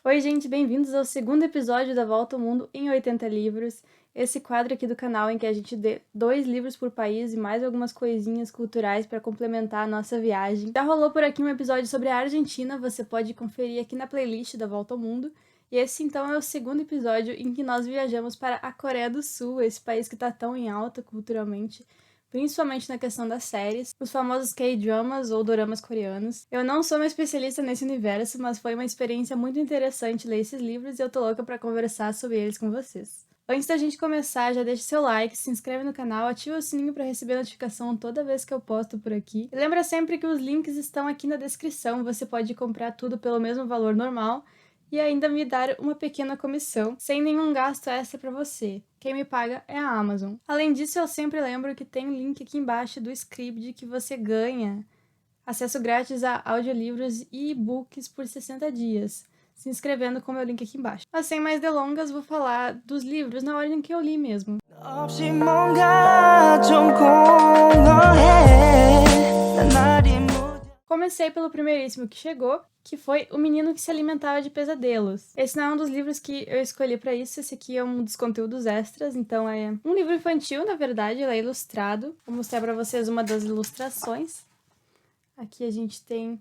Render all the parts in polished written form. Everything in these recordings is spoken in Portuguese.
Oi, gente, bem-vindos ao segundo episódio da Volta ao Mundo em 80 livros. Esse quadro aqui do canal em que a gente dê 2 livros por país e mais algumas coisinhas culturais para complementar a nossa viagem. Já rolou por aqui um episódio sobre a Argentina, você pode conferir aqui na playlist da Volta ao Mundo. E esse então é o segundo episódio em que nós viajamos para a Coreia do Sul, esse país que está tão em alta culturalmente, principalmente na questão das séries, os famosos K-dramas ou doramas coreanos. Eu não sou uma especialista nesse universo, mas foi uma experiência muito interessante ler esses livros e eu tô louca pra conversar sobre eles com vocês. Antes da gente começar, já deixa seu like, se inscreve no canal, ativa o sininho para receber notificação toda vez que eu posto por aqui. E lembra sempre que os links estão aqui na descrição, você pode comprar tudo pelo mesmo valor normal e ainda me dar uma pequena comissão, sem nenhum gasto extra para você. Quem me paga é a Amazon. Além disso, eu sempre lembro que tem um link aqui embaixo do script que você ganha acesso grátis a audiolivros e e-books por 60 dias, se inscrevendo com o meu link aqui embaixo. Mas sem mais delongas, vou falar dos livros na ordem que eu li mesmo. Comecei pelo primeiríssimo que chegou, que foi O Menino que se Alimentava de Pesadelos. Esse não é um dos livros que eu escolhi pra isso, esse aqui é um dos conteúdos extras, então é um livro infantil, na verdade, ele é ilustrado. Vou mostrar pra vocês uma das ilustrações. Aqui a gente tem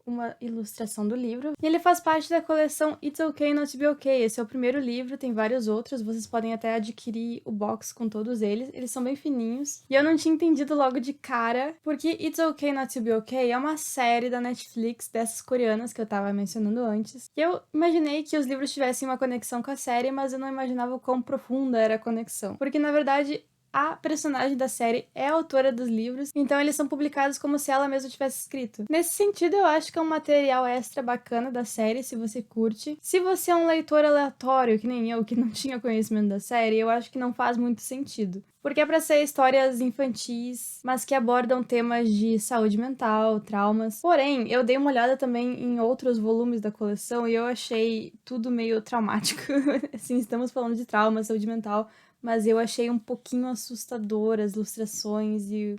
uma ilustração do livro. E ele faz parte da coleção It's Okay Not to Be Okay. Esse é o primeiro livro, tem vários outros, vocês podem até adquirir o box com todos eles. Eles são bem fininhos. E eu não tinha entendido logo de cara, porque It's Okay Not to Be Okay é uma série da Netflix dessas coreanas que eu tava mencionando antes. E eu imaginei que os livros tivessem uma conexão com a série, mas eu não imaginava o quão profunda era a conexão. Porque, na verdade, a personagem da série é a autora dos livros, então eles são publicados como se ela mesma tivesse escrito. Nesse sentido, eu acho que é um material extra bacana da série, se você curte. Se você é um leitor aleatório, que nem eu, que não tinha conhecimento da série, eu acho que não faz muito sentido. Porque é pra ser histórias infantis, mas que abordam temas de saúde mental, traumas. Porém, eu dei uma olhada também em outros volumes da coleção e eu achei tudo meio traumático. Assim, estamos falando de trauma, saúde mental, mas eu achei um pouquinho assustador as ilustrações e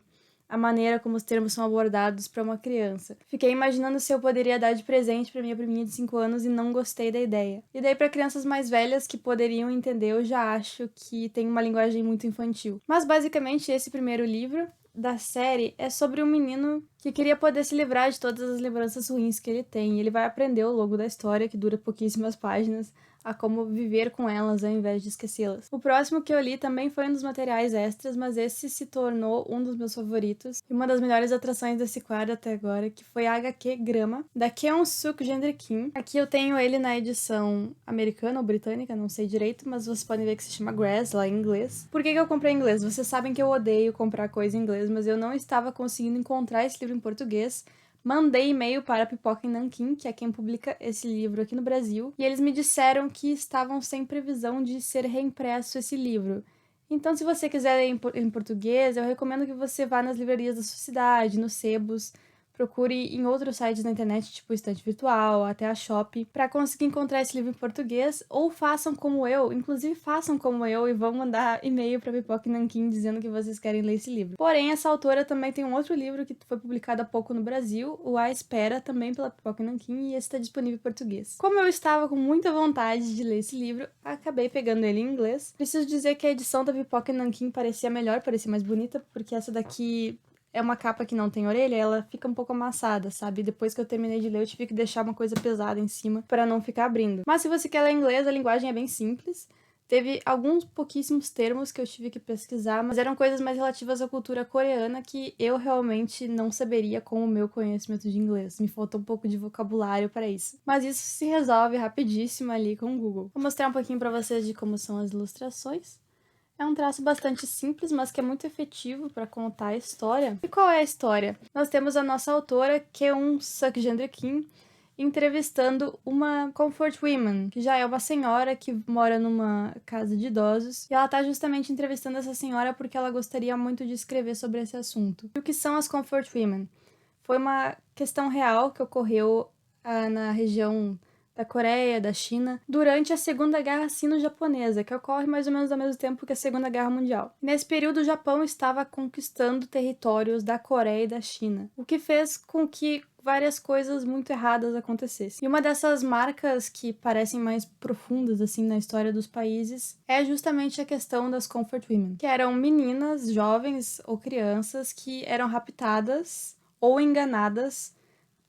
a maneira como os termos são abordados para uma criança. Fiquei imaginando se eu poderia dar de presente para minha priminha de 5 anos e não gostei da ideia. E daí para crianças mais velhas que poderiam entender, eu já acho que tem uma linguagem muito infantil. Mas basicamente esse primeiro livro da série é sobre um menino que queria poder se livrar de todas as lembranças ruins que ele tem. E ele vai aprender ao longo da história, que dura pouquíssimas páginas, a como viver com elas ao invés de esquecê-las. O próximo que eu li também foi um dos materiais extras, mas esse se tornou um dos meus favoritos e uma das melhores atrações desse quadro até agora, que foi a HQ Grama, da Keon-suk Jendri-Kim. Aqui eu tenho ele na edição americana ou britânica, não sei direito, mas vocês podem ver que se chama Grass lá em inglês. Por que eu comprei em inglês? Vocês sabem que eu odeio comprar coisa em inglês, mas eu não estava conseguindo encontrar esse livro em português. Mandei e-mail para a Pipoca em Nanquim, que é quem publica esse livro aqui no Brasil, e eles me disseram que estavam sem previsão de ser reimpresso esse livro. Então, se você quiser ler em português, eu recomendo que você vá nas livrarias da sua cidade, nos sebos, procure em outros sites na internet, tipo Estante Virtual, até a Shopee, para conseguir encontrar esse livro em português, ou façam como eu, inclusive façam como eu e vão mandar e-mail para Pipoca e Nanquim dizendo que vocês querem ler esse livro. Porém, essa autora também tem um outro livro que foi publicado há pouco no Brasil, o A Espera, também pela Pipoca e Nanquim, e esse está disponível em português. Como eu estava com muita vontade de ler esse livro, acabei pegando ele em inglês. Preciso dizer que a edição da Pipoca e Nanquim parecia melhor, parecia mais bonita, porque essa daqui é uma capa que não tem orelha, ela fica um pouco amassada, sabe? Depois que eu terminei de ler, eu tive que deixar uma coisa pesada em cima para não ficar abrindo. Mas se você quer ler inglês, a linguagem é bem simples. Teve alguns pouquíssimos termos que eu tive que pesquisar, mas eram coisas mais relativas à cultura coreana que eu realmente não saberia com o meu conhecimento de inglês. Me faltou um pouco de vocabulário para isso. Mas isso se resolve rapidíssimo ali com o Google. Vou mostrar um pouquinho para vocês de como são as ilustrações. É um traço bastante simples, mas que é muito efetivo para contar a história. E qual é a história? Nós temos a nossa autora, Keun-suk Jendri-Kim, entrevistando uma comfort woman, que já é uma senhora que mora numa casa de idosos, e ela tá justamente entrevistando essa senhora porque ela gostaria muito de escrever sobre esse assunto. E o que são as comfort women? Foi uma questão real que ocorreu na região da Coreia, da China, durante a Segunda Guerra Sino-Japonesa, que ocorre mais ou menos ao mesmo tempo que a Segunda Guerra Mundial. Nesse período, o Japão estava conquistando territórios da Coreia e da China, o que fez com que várias coisas muito erradas acontecessem. E uma dessas marcas que parecem mais profundas, assim, na história dos países é justamente a questão das comfort women, que eram meninas, jovens ou crianças que eram raptadas ou enganadas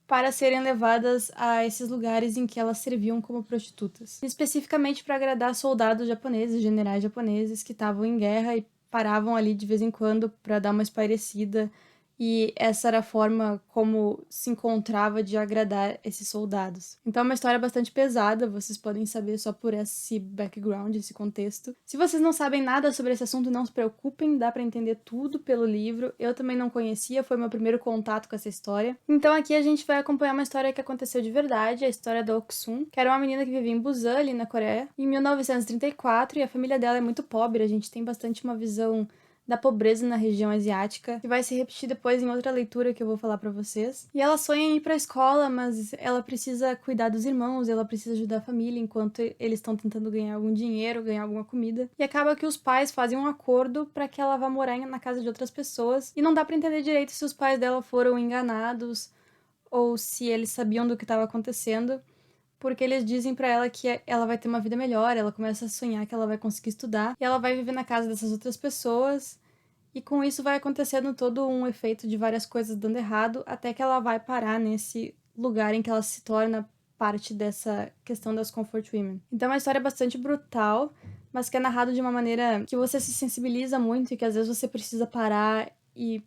para serem levadas a esses lugares em que elas serviam como prostitutas. Especificamente para agradar soldados japoneses, generais japoneses que estavam em guerra e paravam ali de vez em quando para dar uma espairecida. E essa era a forma como se encontrava de agradar esses soldados. Então é uma história bastante pesada, vocês podem saber só por esse background, esse contexto. Se vocês não sabem nada sobre esse assunto, não se preocupem, dá pra entender tudo pelo livro. Eu também não conhecia, foi meu primeiro contato com essa história. Então aqui a gente vai acompanhar uma história que aconteceu de verdade, a história da Oksun, que era uma menina que vivia em Busan, ali na Coreia, em 1934, e a família dela é muito pobre, a gente tem bastante uma visão da pobreza na região asiática, que vai se repetir depois em outra leitura que eu vou falar pra vocês. E ela sonha em ir pra escola, mas ela precisa cuidar dos irmãos, ela precisa ajudar a família enquanto eles estão tentando ganhar algum dinheiro, ganhar alguma comida. E acaba que os pais fazem um acordo para que ela vá morar na casa de outras pessoas, e não dá pra entender direito se os pais dela foram enganados ou se eles sabiam do que estava acontecendo, porque eles dizem pra ela que ela vai ter uma vida melhor, ela começa a sonhar que ela vai conseguir estudar, e ela vai viver na casa dessas outras pessoas, e com isso vai acontecendo todo um efeito de várias coisas dando errado, até que ela vai parar nesse lugar em que ela se torna parte dessa questão das comfort women. Então é uma história bastante brutal, mas que é narrado de uma maneira que você se sensibiliza muito e que às vezes você precisa parar e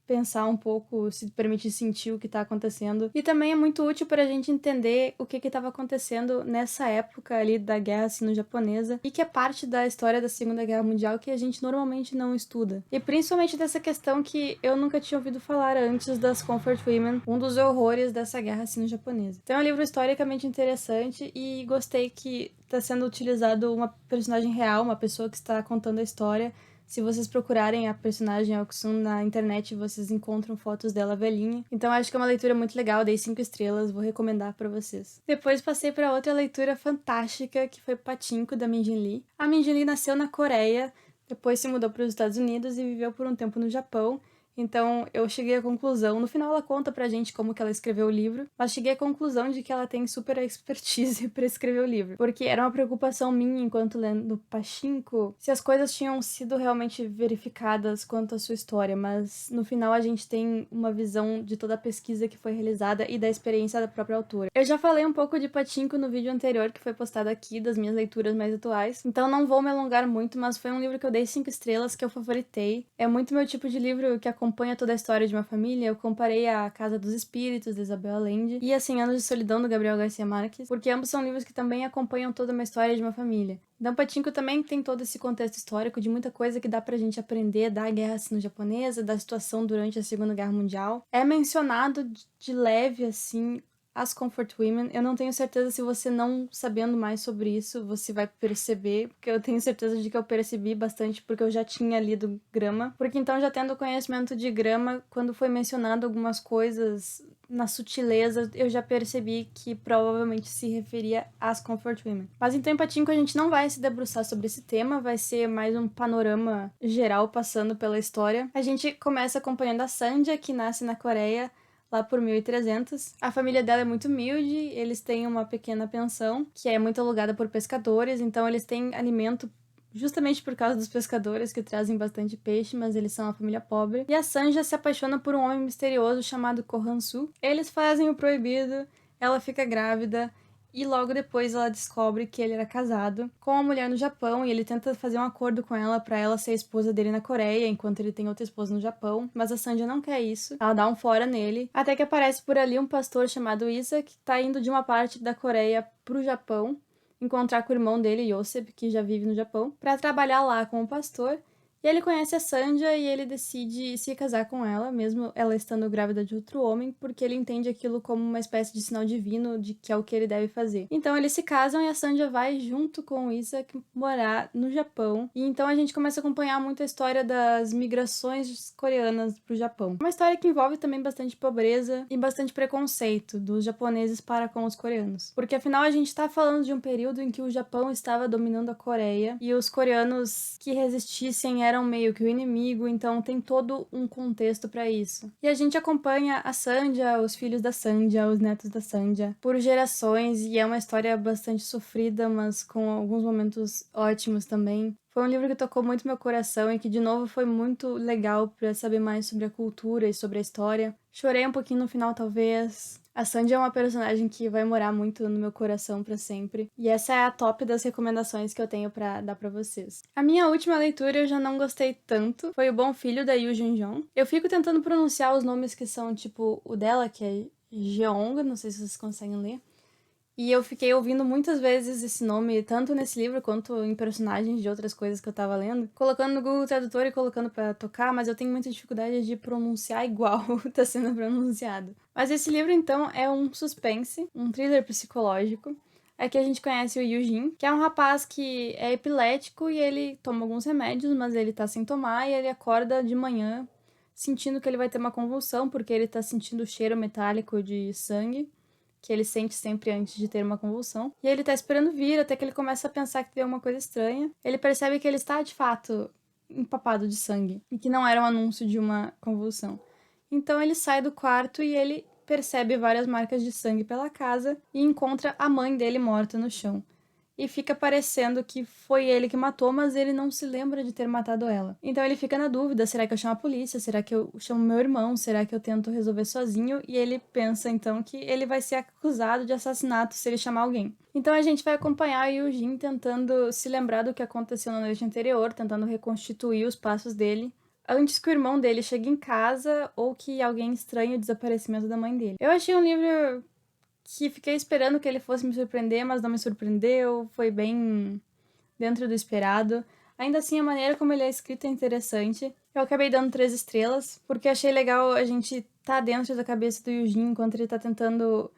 pensar um pouco, se permitir sentir o que tá acontecendo. E também é muito útil para a gente entender o que estava acontecendo nessa época ali da guerra sino-japonesa e que é parte da história da Segunda Guerra Mundial que a gente normalmente não estuda. E principalmente dessa questão que eu nunca tinha ouvido falar antes das Comfort Women, um dos horrores dessa guerra sino-japonesa. Então é um livro historicamente interessante e gostei que está sendo utilizado uma personagem real, uma pessoa que está contando a história. Se vocês procurarem a personagem Oksun na internet, vocês encontram fotos dela velhinha. Então acho que é uma leitura muito legal, dei 5 estrelas, vou recomendar pra vocês. Depois passei pra outra leitura fantástica, que foi Pachinko, da Min Jin Lee. A Min Jin Lee nasceu na Coreia, depois se mudou para os Estados Unidos e viveu por um tempo no Japão. Então eu cheguei à conclusão, no final ela conta pra gente como que ela escreveu o livro, mas cheguei à conclusão de que ela tem super expertise pra escrever o livro, porque era uma preocupação minha enquanto lendo Pachinko, se as coisas tinham sido realmente verificadas quanto à sua história, mas no final a gente tem uma visão de toda a pesquisa que foi realizada e da experiência da própria autora. Eu já falei um pouco de Pachinko no vídeo anterior que foi postado aqui, das minhas leituras mais atuais, então não vou me alongar muito, mas foi um livro que eu dei 5 estrelas, que eu favoritei. É muito meu tipo de livro que acompanha toda a história de uma família. Eu comparei a Casa dos Espíritos, de Isabel Allende, e a 100 Anos de Solidão, do Gabriel Garcia Marques, porque ambos são livros que também acompanham toda uma história de uma família. Então, Pachinko também tem todo esse contexto histórico de muita coisa que dá pra gente aprender da guerra sino-japonesa, da situação durante a Segunda Guerra Mundial. É mencionado de leve, assim, as Comfort Women. Eu não tenho certeza se você não sabendo mais sobre isso, você vai perceber, porque eu tenho certeza de que eu percebi bastante, porque eu já tinha lido Grama. Porque então, já tendo conhecimento de Grama, quando foi mencionado algumas coisas na sutileza, eu já percebi que provavelmente se referia às Comfort Women. Mas então em Pachinko a gente não vai se debruçar sobre esse tema, vai ser mais um panorama geral passando pela história. A gente começa acompanhando a Sandhya, que nasce na Coreia, lá por 1300. A família dela é muito humilde, eles têm uma pequena pensão, que é muito alugada por pescadores, então eles têm alimento justamente por causa dos pescadores que trazem bastante peixe, mas eles são uma família pobre. E a Sanja se apaixona por um homem misterioso chamado Kohansu. Eles fazem o proibido, ela fica grávida, e logo depois ela descobre que ele era casado com uma mulher no Japão e ele tenta fazer um acordo com ela pra ela ser a esposa dele na Coreia, enquanto ele tem outra esposa no Japão. Mas a Sandhya não quer isso. Ela dá um fora nele. Até que aparece por ali um pastor chamado Isa, que tá indo de uma parte da Coreia pro Japão encontrar com o irmão dele, Yosef, que já vive no Japão, pra trabalhar lá como pastor. E ele conhece a Sandhya e ele decide se casar com ela, mesmo ela estando grávida de outro homem, porque ele entende aquilo como uma espécie de sinal divino de que é o que ele deve fazer. Então eles se casam e a Sandhya vai junto com o Isaac morar no Japão. E então a gente começa a acompanhar muito a história das migrações coreanas pro Japão. Uma história que envolve também bastante pobreza e bastante preconceito dos japoneses para com os coreanos. Porque afinal a gente tá falando de um período em que o Japão estava dominando a Coreia e os coreanos que resistissem eram meio que o inimigo, então tem todo um contexto pra isso. E a gente acompanha a Sandia, os filhos da Sandia, os netos da Sandia, por gerações, e é uma história bastante sofrida, mas com alguns momentos ótimos também. Foi um livro que tocou muito meu coração e que, de novo, foi muito legal pra saber mais sobre a cultura e sobre a história. Chorei um pouquinho no final, talvez. A Sandy é uma personagem que vai morar muito no meu coração pra sempre. E essa é a top das recomendações que eu tenho pra dar pra vocês. A minha última leitura eu já não gostei tanto. Foi O Bom Filho, da Yu Jin-jong. Eu fico tentando pronunciar os nomes que são, tipo, o dela, que é Jeong, não sei se vocês conseguem ler. E eu fiquei ouvindo muitas vezes esse nome, tanto nesse livro quanto em personagens de outras coisas que eu tava lendo, colocando no Google Tradutor e colocando pra tocar, mas eu tenho muita dificuldade de pronunciar igual tá sendo pronunciado. Mas esse livro, então, é um suspense, um thriller psicológico. Aqui a gente conhece o Yujin, que é um rapaz que é epilético e ele toma alguns remédios, mas ele tá sem tomar e ele acorda de manhã sentindo que ele vai ter uma convulsão, porque ele tá sentindo o cheiro metálico de sangue que ele sente sempre antes de ter uma convulsão. E ele tá esperando vir até que ele começa a pensar que tem alguma coisa estranha. Ele percebe que ele está, de fato, empapado de sangue e que não era um anúncio de uma convulsão. Então ele sai do quarto e ele percebe várias marcas de sangue pela casa e encontra a mãe dele morta no chão. E fica parecendo que foi ele que matou, mas ele não se lembra de ter matado ela. Então ele fica na dúvida, será que eu chamo a polícia? Será que eu chamo meu irmão? Será que eu tento resolver sozinho? E ele pensa então que ele vai ser acusado de assassinato se ele chamar alguém. Então a gente vai acompanhar o Yujin tentando se lembrar do que aconteceu na noite anterior, tentando reconstituir os passos dele, antes que o irmão dele chegue em casa ou que alguém estranhe o desaparecimento da mãe dele. Eu achei um livro que fiquei esperando que ele fosse me surpreender, mas não me surpreendeu, foi bem dentro do esperado. Ainda assim, a maneira como ele é escrito é interessante. Eu acabei dando 3 estrelas, porque achei legal a gente tá dentro da cabeça do Yujin enquanto ele tá tentando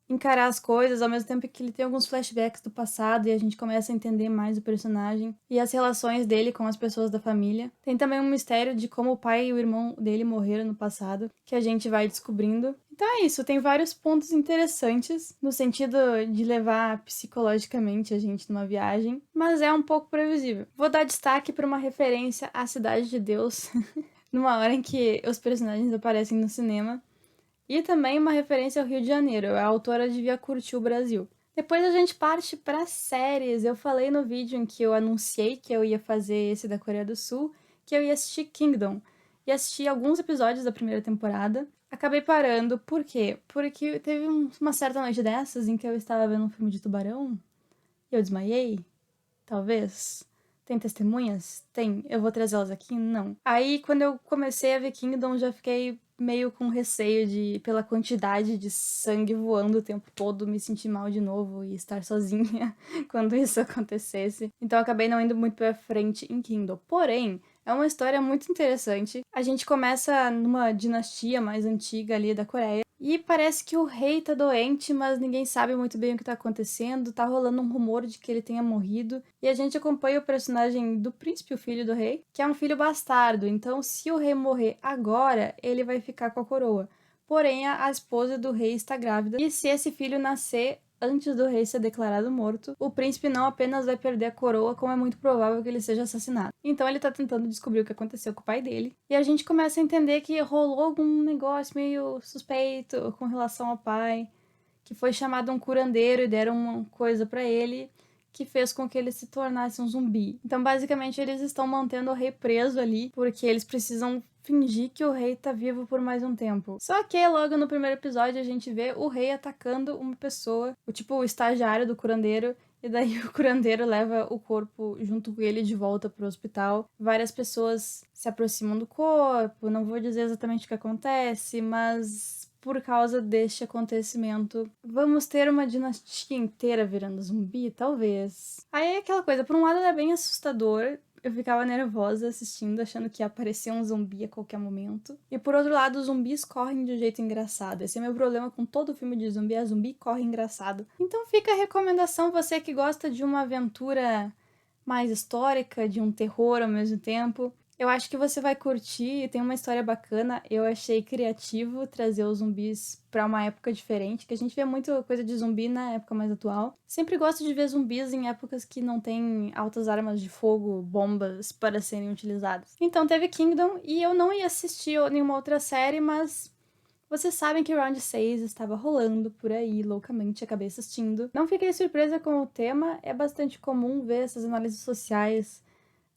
encarar as coisas, ao mesmo tempo que ele tem alguns flashbacks do passado e a gente começa a entender mais o personagem e as relações dele com as pessoas da família. Tem também um mistério de como o pai e o irmão dele morreram no passado, que a gente vai descobrindo. Então é isso, tem vários pontos interessantes no sentido de levar psicologicamente a gente numa viagem, mas é um pouco previsível. Vou dar destaque para uma referência à Cidade de Deus, numa hora em que os personagens aparecem no cinema. E também uma referência ao Rio de Janeiro. A autora devia curtir o Brasil. Depois a gente parte para séries. Eu falei no vídeo em que eu anunciei que eu ia fazer esse da Coreia do Sul, que eu ia assistir Kingdom. E assisti alguns episódios da primeira temporada. Acabei parando. Por quê? Porque teve uma certa noite dessas em que eu estava vendo um filme de tubarão e eu desmaiei. Talvez. Tem testemunhas? Tem. Eu vou trazê-las aqui? Não. Aí, quando eu comecei a ver Kingdom, já fiquei meio com receio de, pela quantidade de sangue voando o tempo todo, me sentir mal de novo e estar sozinha quando isso acontecesse. Então, eu acabei não indo muito pra frente em Kingdom. Porém, é uma história muito interessante. A gente começa numa dinastia mais antiga ali da Coreia. E parece que o rei tá doente, mas ninguém sabe muito bem o que tá acontecendo. Tá rolando um rumor de que ele tenha morrido. E a gente acompanha o personagem do príncipe, o filho do rei, que é um filho bastardo. Então, se o rei morrer agora, ele vai ficar com a coroa. Porém, a esposa do rei está grávida. E se esse filho nascer antes do rei ser declarado morto, o príncipe não apenas vai perder a coroa, como é muito provável que ele seja assassinado. Então ele tá tentando descobrir o que aconteceu com o pai dele. E a gente começa a entender que rolou algum negócio meio suspeito com relação ao pai, que foi chamado um curandeiro e deram uma coisa pra ele que fez com que ele se tornasse um zumbi. Então, basicamente, eles estão mantendo o rei preso ali, porque eles precisam fingir que o rei tá vivo por mais um tempo. Só que logo no primeiro episódio a gente vê o rei atacando uma pessoa, o estagiário do curandeiro, e daí o curandeiro leva o corpo junto com ele de volta pro hospital. Várias pessoas se aproximam do corpo, não vou dizer exatamente o que acontece, mas por causa deste acontecimento, vamos ter uma dinastia inteira virando zumbi? Talvez. Aí é aquela coisa, por um lado é bem assustador, eu ficava nervosa assistindo, achando que ia aparecer um zumbi a qualquer momento. E por outro lado, os zumbis correm de um jeito engraçado. Esse é meu problema com todo filme de zumbi, é zumbi corre engraçado. Então fica a recomendação, você que gosta de uma aventura mais histórica, de um terror ao mesmo tempo. Eu acho que você vai curtir, tem uma história bacana. Eu achei criativo trazer os zumbis pra uma época diferente, que a gente vê muita coisa de zumbi na época mais atual. Sempre gosto de ver zumbis em épocas que não tem altas armas de fogo, bombas para serem utilizadas. Então teve Kingdom e eu não ia assistir nenhuma outra série, mas vocês sabem que Round 6 estava rolando por aí, loucamente, acabei assistindo. Não fiquei surpresa com o tema, é bastante comum ver essas análises sociais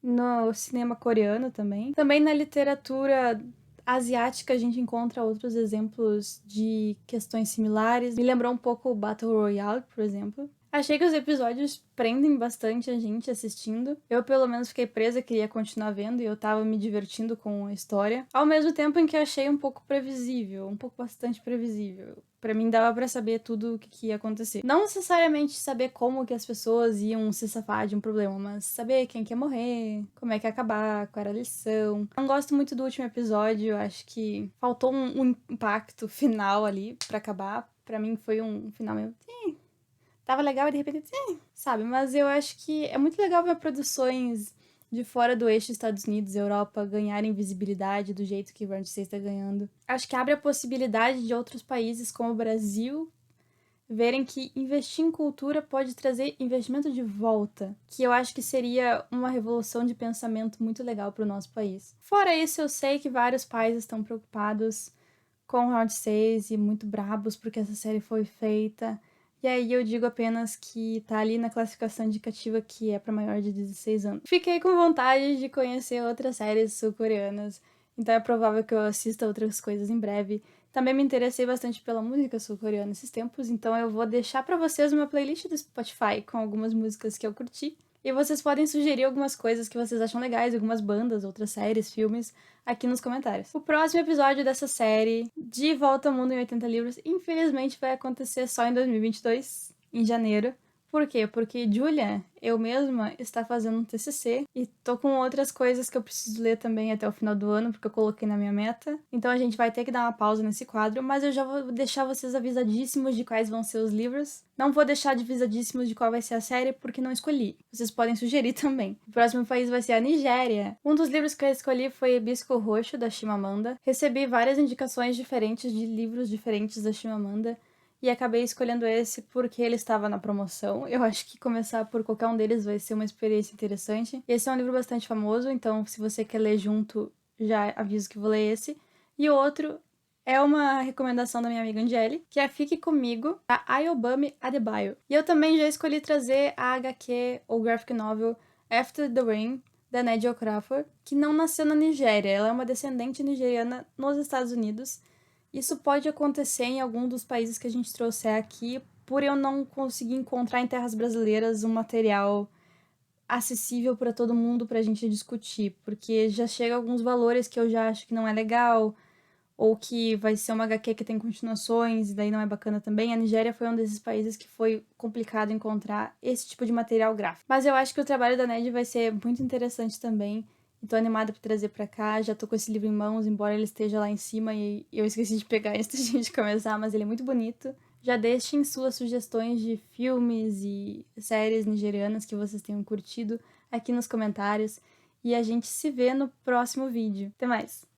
no cinema coreano também. Também na literatura asiática a gente encontra outros exemplos de questões similares. Me lembrou um pouco o Battle Royale, por exemplo. Achei que os episódios prendem bastante a gente assistindo. Eu, pelo menos, fiquei presa, queria continuar vendo e eu tava me divertindo com a história. Ao mesmo tempo em que achei um pouco previsível, um pouco bastante previsível. Pra mim dava pra saber tudo o que ia acontecer. Não necessariamente saber como que as pessoas iam se safar de um problema, mas saber quem que ia morrer, como é que ia acabar, qual era a lição. Não gosto muito do último episódio, eu acho que faltou um impacto final ali pra acabar. Pra mim foi um final meio... tava legal e de repente, sabe? Mas eu acho que é muito legal ver produções de fora do eixo Estados Unidos e Europa ganharem visibilidade do jeito que o Round 6 tá ganhando. Acho que abre a possibilidade de outros países como o Brasil verem que investir em cultura pode trazer investimento de volta, que eu acho que seria uma revolução de pensamento muito legal para o nosso país. Fora isso, eu sei que vários pais estão preocupados com o Round 6 e muito brabos porque essa série foi feita. E aí eu digo apenas que tá ali na classificação indicativa que é para maior de 16 anos. Fiquei com vontade de conhecer outras séries sul-coreanas, então é provável que eu assista outras coisas em breve. Também me interessei bastante pela música sul-coreana esses tempos, então eu vou deixar pra vocês uma playlist do Spotify com algumas músicas que eu curti. E vocês podem sugerir algumas coisas que vocês acham legais, algumas bandas, outras séries, filmes, aqui nos comentários. O próximo episódio dessa série, De Volta ao Mundo em 80 Livros, infelizmente vai acontecer só em 2022, em janeiro. Por quê? Porque Julia, eu mesma, está fazendo um TCC e tô com outras coisas que eu preciso ler também até o final do ano, porque eu coloquei na minha meta. Então a gente vai ter que dar uma pausa nesse quadro, mas eu já vou deixar vocês avisadíssimos de quais vão ser os livros. Não vou deixar de avisadíssimos de qual vai ser a série, porque não escolhi. Vocês podem sugerir também. O próximo país vai ser a Nigéria. Um dos livros que eu escolhi foi Hibisco Roxo, da Chimamanda. Recebi várias indicações diferentes de livros diferentes da Chimamanda. E acabei escolhendo esse porque ele estava na promoção. Eu acho que começar por qualquer um deles vai ser uma experiência interessante. Esse é um livro bastante famoso, então se você quer ler junto, já aviso que vou ler esse. E o outro é uma recomendação da minha amiga Angeli, que é Fique Comigo, da Ayobami Adebayo. E eu também já escolhi trazer a HQ ou graphic novel After the Rain, da Nnedi Okorafor, que não nasceu na Nigéria. Ela é uma descendente nigeriana nos Estados Unidos. Isso pode acontecer em algum dos países que a gente trouxer aqui, por eu não conseguir encontrar em terras brasileiras um material acessível para todo mundo para a gente discutir, porque já chega alguns valores que eu já acho que não é legal, ou que vai ser uma HQ que tem continuações, e daí não é bacana também. A Nigéria foi um desses países que foi complicado encontrar esse tipo de material gráfico. Mas eu acho que o trabalho da Ned vai ser muito interessante também. E tô animada pra trazer pra cá, já tô com esse livro em mãos, embora ele esteja lá em cima e eu esqueci de pegar antes da gente começar, mas ele é muito bonito. Já deixem suas sugestões de filmes e séries nigerianas que vocês tenham curtido aqui nos comentários. E a gente se vê no próximo vídeo. Até mais!